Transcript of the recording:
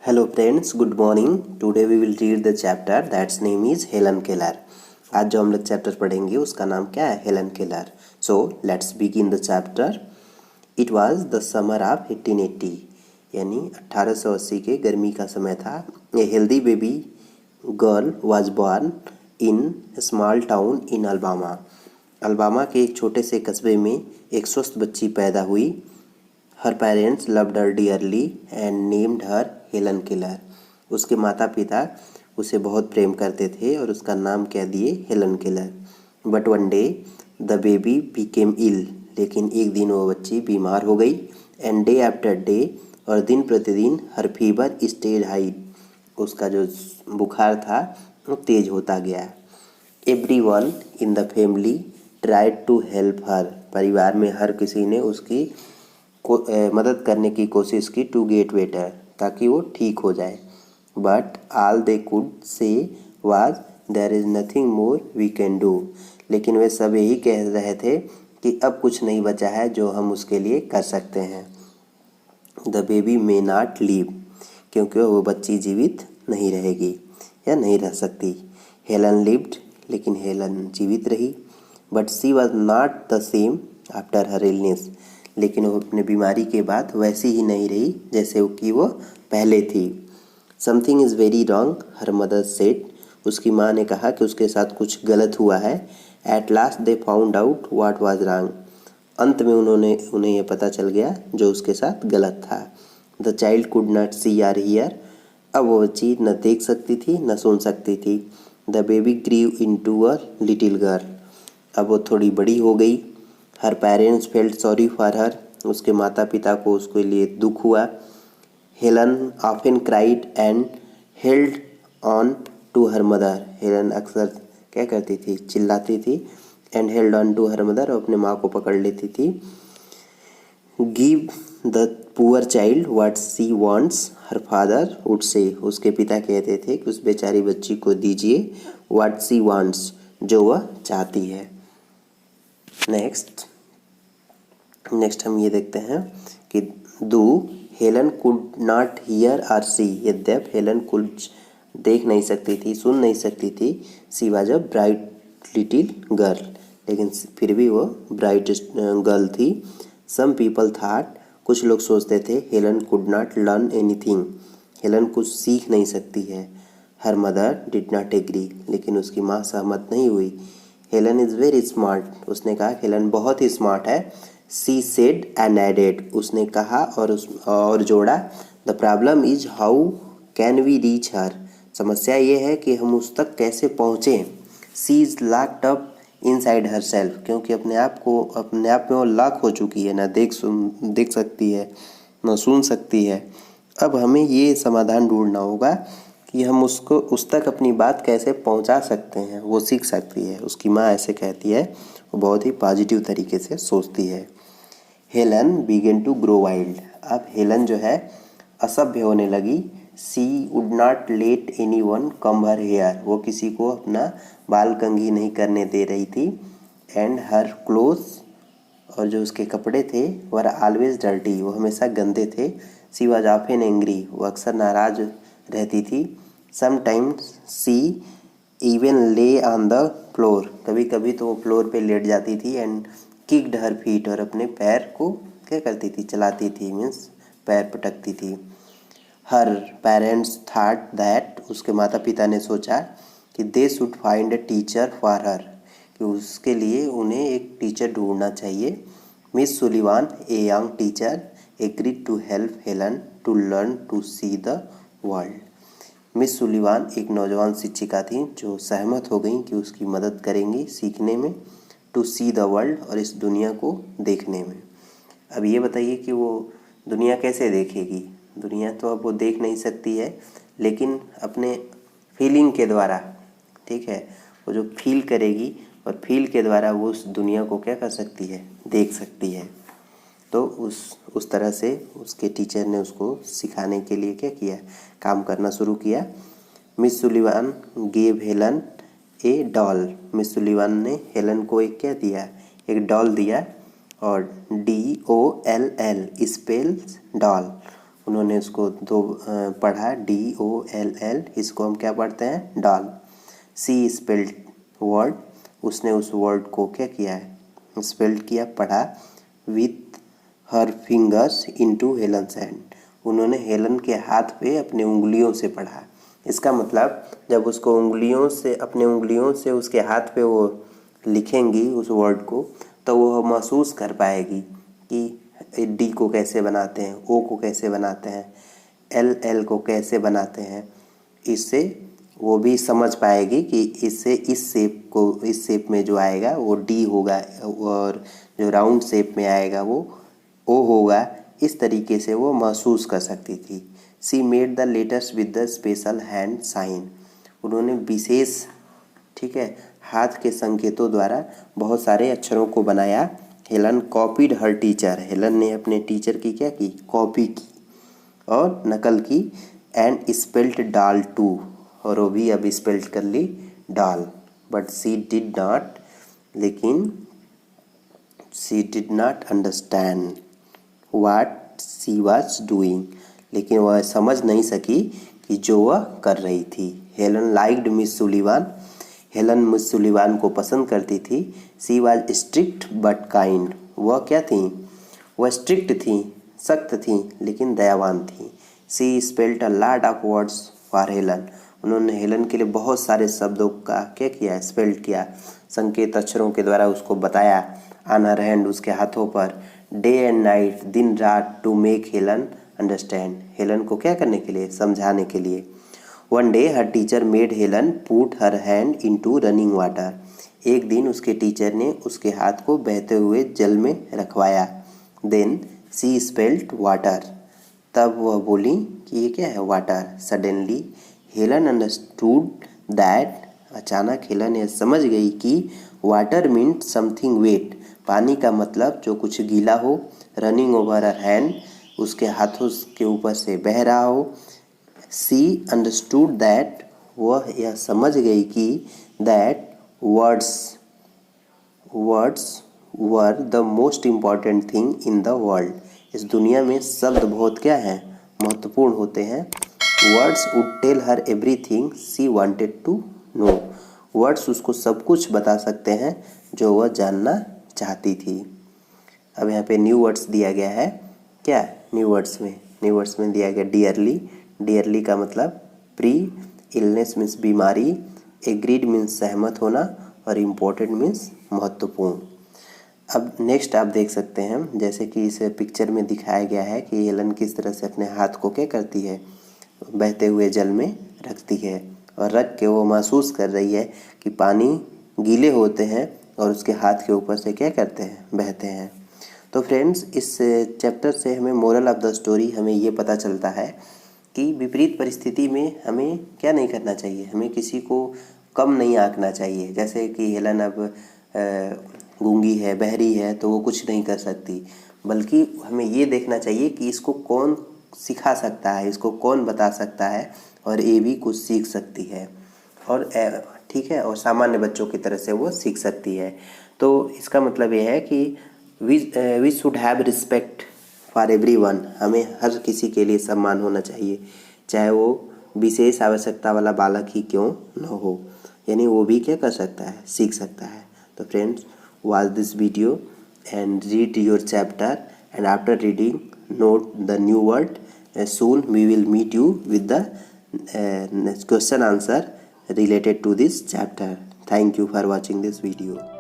Hello friends, good morning. Today we will read the chapter that's name is Helen Keller. आज जो हम लोग chapter पढ़ेंगे उसका नाम क्या है? Helen Keller. So let's begin the chapter. It was the summer of 1880 यानी 1880 के गर्मी का समय था. A healthy baby girl was born in a small town in Alabama. Alabama के एक छोटे से कस्बे में एक स्वस्थ बच्ची पैदा हुई. Her parents loved her dearly and named her Helen Keller. उसके माता पिता उसे बहुत प्रेम करते थे और उसका नाम क्या दिए? Helen Keller. But one day the baby became ill. लेकिन एक दिन वो बच्ची बीमार हो गई. एंड डे आफ्टर डे और दिन प्रतिदिन हर फीवर स्टेड हाई. उसका जो बुखार था वो तेज होता गया. Everyone in the family tried to help her. परिवार में हर किसी ने उसकी मदद करने की कोशिश की टू गेट बेटर, ताकि वो ठीक हो जाए. But all they could say was there is nothing more we can do. लेकिन वे सब यही कह रहे थे कि अब कुछ नहीं बचा है जो हम उसके लिए कर सकते हैं. The baby may not leave. क्योंकि वो बच्ची जीवित नहीं रहेगी या नहीं रह सकती. Helen lived. लेकिन हेलन जीवित रही. But she was not the same after her illness. लेकिन वो अपने बीमारी के बाद वैसी ही नहीं रही जैसे कि वो पहले थी. Something is very wrong her mother said. उसकी माँ ने कहा कि उसके साथ कुछ गलत हुआ है. At last they found out what was wrong. अंत में उन्हें यह पता चल गया जो उसके साथ गलत था. The child could not see or hear. अब वो बच्ची न देख सकती थी न सुन सकती थी. The baby grew into a little girl. अब वो थोड़ी बड़ी हो गई. Her parents felt sorry for her. उसके माता पिता को उसके लिए दुख हुआ. Helen often cried and held on to her mother. Helen अक्सर क्या करती थी? चिल्लाती थी. And held on to her mother. और अपने माँ को पकड़ लेती थी. Give the poor child what she wants her father would say. उसके पिता कहते थे कि उस बेचारी बच्ची को दीजिए व्हाट सी वांट्स, जो वह चाहती है. नेक्स्ट हम ये देखते हैं कि दो हेलन कुड नॉट हियर और सी. यद्यप हेलन कुछ देख नहीं सकती थी, सुन नहीं सकती थी. She was a bright little girl. लेकिन फिर भी वो ब्राइट गर्ल थी. Some people thought. कुछ लोग सोचते थे Helen could not learn anything. Helen कुछ सीख नहीं सकती है. Her mother did not agree. लेकिन उसकी माँ सहमत नहीं हुई. Helen is very smart. उसने कहा हेलन बहुत ही स्मार्ट है. She said and added. उसने कहा और जोड़ा. The problem is how can we reach her. समस्या ये है कि हम उस तक कैसे पहुँचें. She is locked up inside herself. क्योंकि अपने आप में वो लॉक हो चुकी है. ना देख सकती है, ना सुन सकती है. अब हमें ये समाधान ढूंढना होगा कि हम उसको उस तक अपनी बात कैसे पहुंचा सकते हैं. वो सीख सकती है. उसकी माँ ऐसे कहती है. वो बहुत ही पॉजिटिव तरीके से सोचती है. Helen began to grow wild. अब हेलन जो है असभ्य होने लगी. She would not let anyone come her here. वो किसी को अपना बाल कंघी नहीं करने दे रही थी. And her clothes. और जो उसके कपड़े थे वर ऑलवेज डर्टी. वो हमेशा गंदे थे. सी वॉज ऑफन एंग्री. वो अक्सर नाराज रहती थी. समटाइम्स सी इवन ले ऑन द फ्लोर. कभी कभी तो वो फ्लोर पे लेट जाती थी. And kicked her feet. और अपने पैर को क्या करती थी? चलाती थी. मीन्स पैर पटकती थी. Her parents thought that. उसके माता पिता ने सोचा कि they should find a teacher for her. कि उसके लिए उन्हें एक टीचर ढूंढना चाहिए. Miss Sullivan a young teacher agreed to help Helen to learn to see the world. Miss Sullivan एक नौजवान शिक्षिका थी जो सहमत हो गई कि उसकी मदद करेंगी सीखने में. To see the world. और इस दुनिया को देखने में. अब ये बताइए कि वो दुनिया कैसे देखेगी? दुनिया तो अब वो देख नहीं सकती है, लेकिन अपने फीलिंग के द्वारा. ठीक है, वो जो फील करेगी और फील के द्वारा वो उस दुनिया को क्या कर सकती है? देख सकती है. तो उस तरह से उसके टीचर ने उसको सिखाने के लिए क्या किया? काम करना शुरू किया. मिस सुलिवान गेव हेलन ए डॉल. मिस सुलिवान ने हेलन को एक क्या दिया? एक डॉल दिया. और DOLL स्पेल्स डॉल. उन्होंने उसको दो पढ़ा DOLL, इसको हम क्या पढ़ते हैं डॉल। सी स्पेल्ड वर्ड, उसने उस वर्ड को क्या किया है स्पेल्ड किया पढ़ा with her fingers into Helen's hand, उन्होंने हेलन के हाथ पे अपने उंगलियों से पढ़ा। इसका मतलब जब उसको उंगलियों से अपने उंगलियों से उसके हाथ पे वो लिखेंगी उस वर्ड को, तो वो महसूस कर पाएगी कि डी को कैसे बनाते हैं, ओ को कैसे बनाते हैं, एल को कैसे बनाते हैं। इससे वो भी समझ पाएगी कि इससे इस शेप में जो आएगा वो डी होगा और जो राउंड शेप में आएगा वो ओ होगा। इस तरीके से वो महसूस कर सकती थी। She made the letters with the special hand sign, उन्होंने विशेष ठीक है हाथ के संकेतों द्वारा बहुत सारे अक्षरों को बनाया। हेलन कॉपीड हर टीचर, हेलन ने अपने टीचर की क्या की कॉपी की और नकल की। एंड स्पेल्ट डाल टू, और वो भी अब स्पेल्ट कर ली डाल। बट सी डिड नॉट, लेकिन she did not understand what she was doing, लेकिन वह समझ नहीं सकी कि जो वह कर रही थी। Helen liked miss Sullivan, Helen miss Sullivan को पसंद करती थी। She was strict but kind, वह क्या थी वह स्ट्रिक्ट थी सख्त थी लेकिन दयावान थी। She spelt a lot of words for Helen, उन्होंने हेलन के लिए बहुत सारे शब्दों का क्या किया स्पेल्ट किया, संकेत अक्षरों के द्वारा उसको बताया। ऑन हर हैंड, उसके हाथों पर। डे एंड नाइट, दिन रात। To make Helen understand, Helen को क्या करने के लिए समझाने के लिए। One day her teacher made Helen put her hand into running water, एक दिन उसके टीचर ने उसके हाथ को बहते हुए जल में रखवाया। देन सी स्पेल्ट वाटर, तब वह बोली कि ये क्या है water. Suddenly Helen understood that, अचानक हेलन यह समझ गई कि वाटर मीन्स समथिंग वेट, पानी का मतलब जो कुछ गीला हो। रनिंग ओवर हर हैंड, उसके हाथों के ऊपर से बह रहा हो। सी अंडरस्टूड दैट, वह यह समझ गई कि that words were the most important thing in the world, इस दुनिया में शब्द बहुत क्या है महत्वपूर्ण होते हैं। Words would tell her everything she wanted to know, words उसको सब कुछ बता सकते हैं जो वह जानना चाहती थी। अब यहाँ पे न्यू वर्ड्स दिया गया है, क्या न्यू वर्ड्स में दिया गया डियरली, डियरली का मतलब प्री, इलनेस मीन्स बीमारी, एग्रीड मीन्स सहमत होना और इम्पोर्टेंट मीन्स महत्वपूर्ण। अब नेक्स्ट आप देख सकते हैं जैसे कि इस पिक्चर में दिखाया गया है कि हेलन किस तरह से अपने हाथ को क्या करती है बहते हुए जल में रखती है और रख के वो महसूस कर रही है कि पानी गीले होते हैं और उसके हाथ के ऊपर से क्या करते हैं बहते हैं। तो फ्रेंड्स, इस चैप्टर से हमें मोरल ऑफ द स्टोरी हमें ये पता चलता है कि विपरीत परिस्थिति में हमें क्या नहीं करना चाहिए, हमें किसी को कम नहीं आंकना चाहिए। जैसे कि हेलन अब गूंगी है, बहरी है, तो वो कुछ नहीं कर सकती, बल्कि हमें ये देखना चाहिए कि इसको कौन सिखा सकता है, इसको कौन बता सकता है और ये भी कुछ सीख सकती है और ठीक है, और सामान्य बच्चों की तरह से वो सीख सकती है। तो इसका मतलब ये है कि we should have respect for everyone, हमें हर किसी के लिए सम्मान होना चाहिए, चाहे वो विशेष आवश्यकता वाला बालक ही क्यों न हो, यानी वो भी क्या कर सकता है सीख सकता है। तो friends, watch this video and read your chapter, and after reading note the new word. Soon we will meet you with the question answer related to this chapter. Thank you for watching this video.